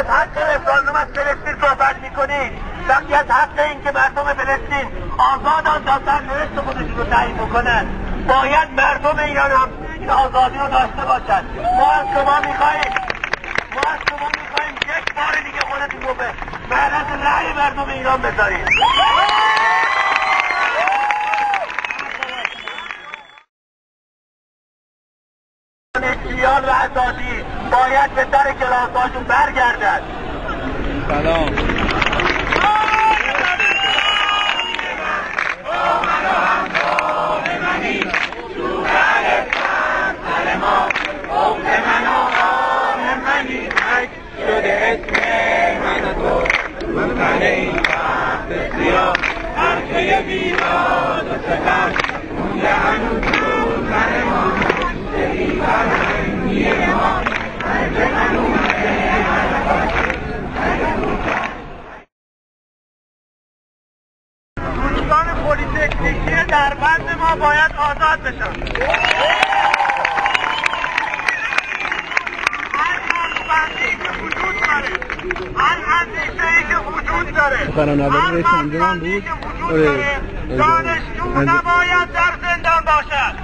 حق رفراندوم از فلسطین صحبت میکنید، وقتی از حق این که مردم فلسطین آزادان تا سرنوشت خودشون رو تعیین بکنن، باید مردم ایران هم این آزادی رو داشته باشن. ما از شما میخواییم یک بار دیگه خودتون رو به معرض رأی مردم ایران بذارید. اجتیال و اساسی باید به در کلاساشون برگردن. سلام. شده اسم من تو من این وقت سیاه هرچه بیداد و سکر مونده هنوز بود من ما دلی فرهنگی ما هرچه هنوزه دوستان پلی‌تکنیکی در بند ما باید آزاد بشن. هر اندیشه‌ای که وجود داره فرانورد رئیس انجمن بود. دانشجو نباید در زندان باشد.